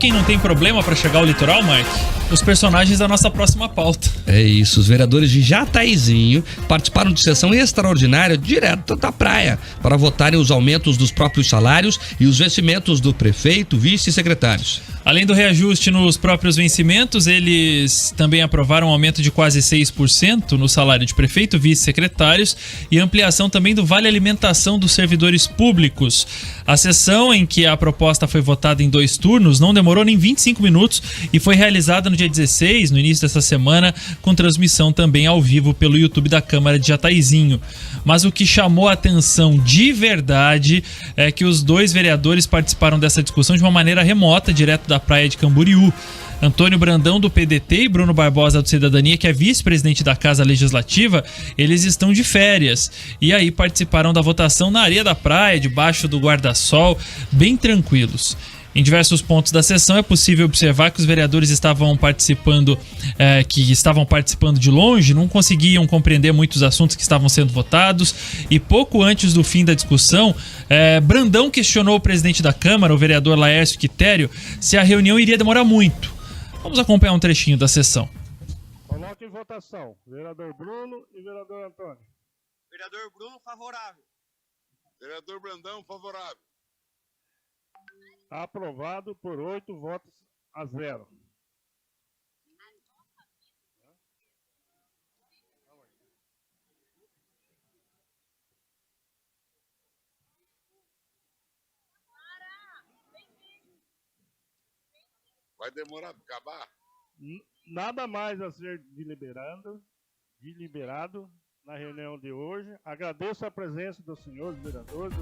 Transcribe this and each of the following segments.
quem não tem problema para chegar ao litoral, Mike? Os personagens da nossa próxima pauta. É isso, os vereadores de Jataizinho participaram de sessão extraordinária direto da praia para votarem os aumentos dos próprios salários e os vencimentos do prefeito, vice e secretários. Além do reajuste nos próprios vencimentos, eles também aprovaram um aumento de quase 6% no salário de prefeito, vice-secretários e ampliação também do vale alimentação dos servidores públicos. A sessão, em que a proposta foi votada em 2 turnos, não demorou nem 25 minutos e foi realizada no dia 16, no início dessa semana, com transmissão também ao vivo pelo YouTube da Câmara de Jataizinho. Mas o que chamou a atenção de verdade é que os 2 vereadores participaram dessa discussão de uma maneira remota, direto da praia de Camboriú. Antônio Brandão, do PDT, e Bruno Barbosa, do Cidadania, que é vice-presidente da Casa Legislativa, eles estão de férias. E aí participaram da votação na areia da praia, debaixo do guarda-sol, bem tranquilos. Em diversos pontos da sessão é possível observar que os vereadores estavam participando de longe, não conseguiam compreender muitos assuntos que estavam sendo votados, e pouco antes do fim da discussão, Brandão questionou o presidente da Câmara, o vereador Laércio Quitério, se a reunião iria demorar muito. Vamos acompanhar um trechinho da sessão. Coloque em votação, vereador Bruno e vereador Antônio. Vereador Bruno, favorável. Vereador Brandão, favorável. Aprovado por 8 votos a 0. Vai demorar para acabar? Nada mais a ser deliberado na reunião de hoje. Agradeço a presença dos senhores vereadores.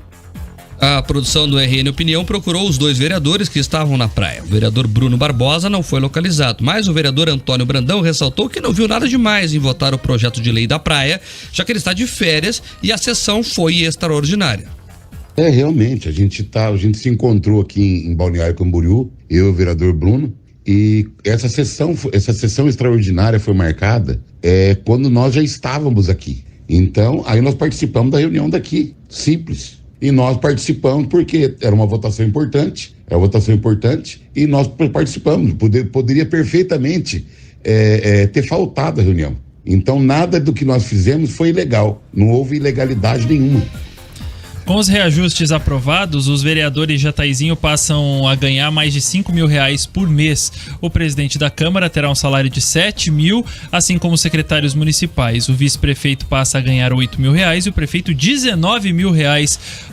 A produção do RN Opinião procurou os 2 vereadores que estavam na praia. O vereador Bruno Barbosa não foi localizado, mas o vereador Antônio Brandão ressaltou que não viu nada demais em votar o projeto de lei da praia, já que ele está de férias e a sessão foi extraordinária. Realmente, a gente se encontrou aqui em Balneário Camboriú, eu e o vereador Bruno, e essa sessão extraordinária foi marcada quando nós já estávamos aqui. Então, aí nós participamos da reunião daqui, simples. E nós participamos porque era uma votação importante, e nós participamos. Poderia perfeitamente ter faltado a reunião. Então, nada do que nós fizemos foi ilegal, não houve ilegalidade nenhuma. Com os reajustes aprovados, os vereadores de Jataizinho passam a ganhar mais de R$5 mil por mês. O presidente da Câmara terá um salário de R$7 mil, assim como os secretários municipais. O vice-prefeito passa a ganhar R$8 mil e o prefeito R$19 mil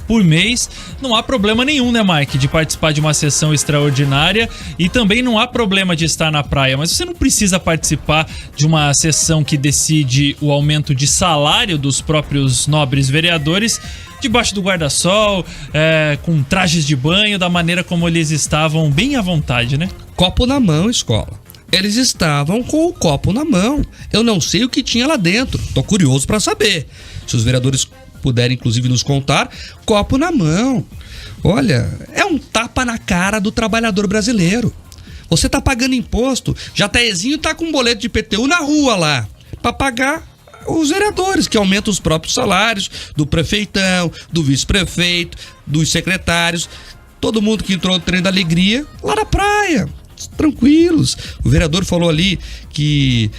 por mês. Não há problema nenhum, né, Mike, de participar de uma sessão extraordinária, e também não há problema de estar na praia, mas você não precisa participar de uma sessão que decide o aumento de salário dos próprios nobres vereadores debaixo do guarda-sol, com trajes de banho, da maneira como eles estavam, bem à vontade, né? Copo na mão, escola. Eles estavam com o copo na mão. Eu não sei o que tinha lá dentro. Tô curioso para saber. Se os vereadores puderem, inclusive, nos contar, copo na mão. Olha, é um tapa na cara do trabalhador brasileiro. Você tá pagando imposto, Jataizinho tá com um boleto de IPTU na rua lá, pra pagar os vereadores, que aumentam os próprios salários do prefeitão, do vice-prefeito, dos secretários, todo mundo que entrou no trem da alegria lá na praia, tranquilos. O vereador falou ali que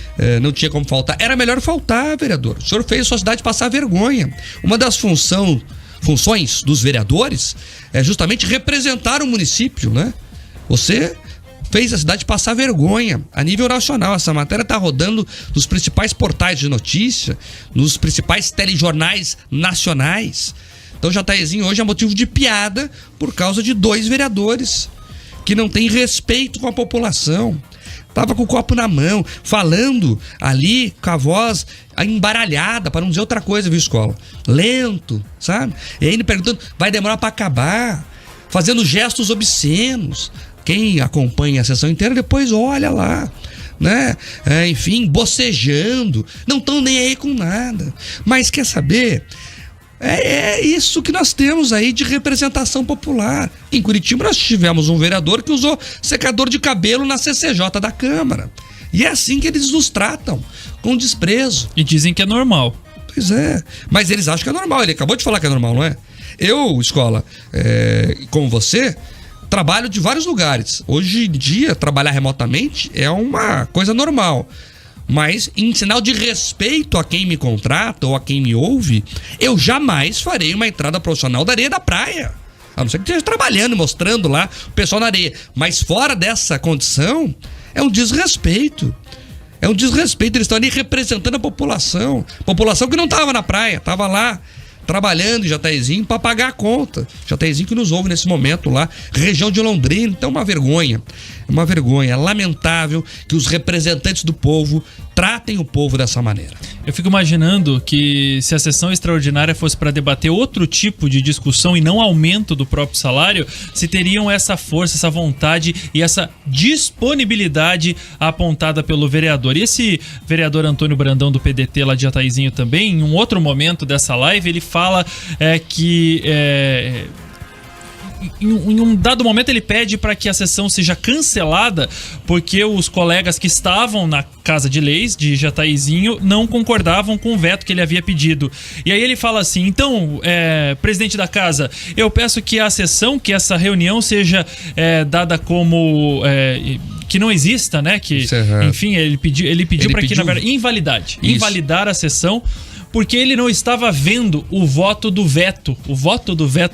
não tinha como faltar. Era melhor faltar, vereador. O senhor fez a sua cidade passar vergonha. Uma das funções dos vereadores é justamente representar o município, né? Você fez a cidade passar vergonha a nível nacional. Essa matéria está rodando nos principais portais de notícia, nos principais telejornais nacionais. Então Jataizinho hoje é motivo de piada por causa de 2 vereadores que não têm respeito com a população. Tava com o copo na mão, falando ali com a voz embaralhada, para não dizer outra coisa, viu, escola? Lento, sabe? E aí me perguntando, vai demorar para acabar? Fazendo gestos obscenos. Quem acompanha a sessão inteira depois olha lá, né? Enfim, bocejando, não estão nem aí com nada. Mas quer saber? É isso que nós temos aí de representação popular. Em Curitiba nós tivemos um vereador que usou secador de cabelo na CCJ da Câmara. E é assim que eles nos tratam, com desprezo. E dizem que é normal. Pois é, mas eles acham que é normal. Ele acabou de falar que é normal, não é? Eu, escola, como você, trabalho de vários lugares. Hoje em dia, trabalhar remotamente é uma coisa normal. Mas, em sinal de respeito a quem me contrata ou a quem me ouve, eu jamais farei uma entrada profissional da areia da praia. A não ser que esteja trabalhando, mostrando lá o pessoal na areia. Mas fora dessa condição, é um desrespeito. É um desrespeito. Eles estão ali representando a população. População que não estava na praia, estava lá trabalhando em Jataizinho para pagar a conta. Jataizinho que nos ouve nesse momento lá, região de Londrina. Então, uma vergonha. Uma vergonha. É lamentável que os representantes do povo tratem o povo dessa maneira. Eu fico imaginando que se a sessão extraordinária fosse para debater outro tipo de discussão e não aumento do próprio salário, se teriam essa força, essa vontade e essa disponibilidade apontada pelo vereador. E esse vereador Antônio Brandão do PDT lá de Jataizinho também, em um outro momento dessa live, ele fala que... Em um dado momento ele pede para que a sessão seja cancelada porque os colegas que estavam na Casa de Leis de Jataizinho não concordavam com o veto que ele havia pedido. E aí ele fala assim: então, presidente da casa, eu peço que a sessão, que essa reunião seja dada como... que não exista, né? Que, enfim, ele pediu para que, na verdade, invalidar a sessão, porque ele não estava vendo o voto do veto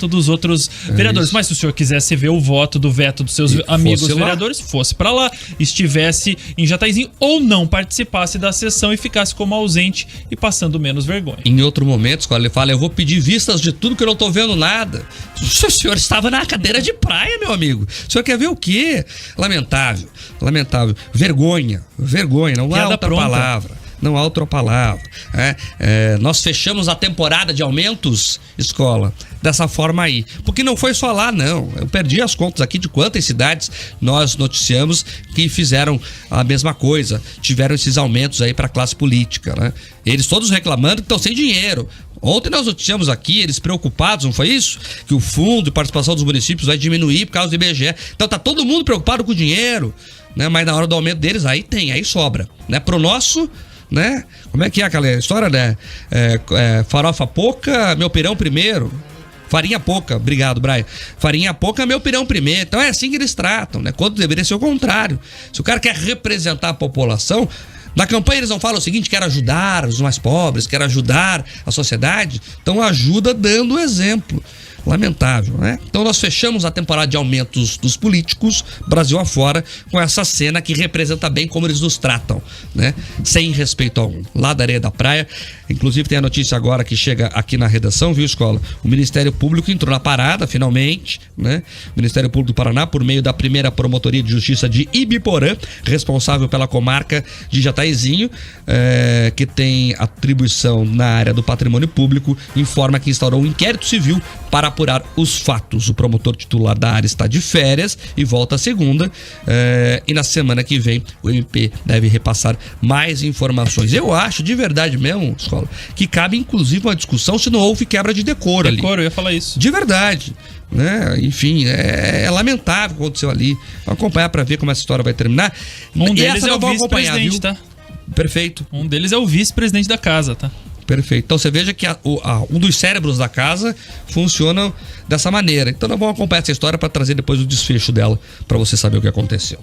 dos outros vereadores. Mas se o senhor quisesse ver o voto do veto dos seus amigos vereadores, fosse para lá, estivesse em Jataizinho ou não participasse da sessão e ficasse como ausente e passando menos vergonha. Em outro momento, ele fala: eu vou pedir vistas de tudo que eu não tô vendo nada. O senhor estava na cadeira de praia, meu amigo. O senhor quer ver o quê? Lamentável. Vergonha, não há outra palavra. Não há outra palavra. Nós fechamos a temporada de aumentos, escola, dessa forma aí. Porque não foi só lá, não. Eu perdi as contas aqui de quantas cidades nós noticiamos que fizeram a mesma coisa. Tiveram esses aumentos aí para a classe política, né? Eles todos reclamando que estão sem dinheiro. Ontem nós noticiamos aqui, eles preocupados, não foi isso? Que o fundo de participação dos municípios vai diminuir por causa do IBGE. Então tá todo mundo preocupado com o dinheiro, né? Mas na hora do aumento deles, aí sobra, né? Pro nosso... né? Como é que é aquela história, né? Farofa pouca, meu pirão primeiro. Farinha pouca, obrigado, Brian. Farinha pouca, meu pirão primeiro. Então é assim que eles tratam, né? Quando deveria ser o contrário. Se o cara quer representar a população, na campanha eles não falam o seguinte: quero ajudar os mais pobres, quero ajudar a sociedade. Então ajuda dando exemplo. Lamentável, né? Então nós fechamos a temporada de aumentos dos políticos, Brasil afora, com essa cena que representa bem como eles nos tratam, né? Sem respeito algum. Lá da areia da praia, inclusive tem a notícia agora que chega aqui na redação, viu, escola? O Ministério Público entrou na parada, finalmente, né? O Ministério Público do Paraná, por meio da primeira Promotoria de Justiça de Ibiporã, responsável pela comarca de Jataizinho, que tem atribuição na área do patrimônio público, informa que instaurou um inquérito civil para apurar os fatos. O promotor titular da área está de férias e volta à segunda, e na semana que vem o MP deve repassar mais informações. Eu acho, de verdade mesmo, escola, que cabe inclusive uma discussão se não houve quebra de decoro ali. Eu ia falar isso. De verdade, né? Enfim, é lamentável o que aconteceu ali. Vamos acompanhar para ver como essa história vai terminar. Um deles é o vice-presidente, tá? Perfeito. Um deles é o vice-presidente da casa, tá? Perfeito. Então você veja que um dos cérebros da casa funciona dessa maneira. Então nós vamos acompanhar essa história para trazer depois o desfecho dela, para você saber o que aconteceu.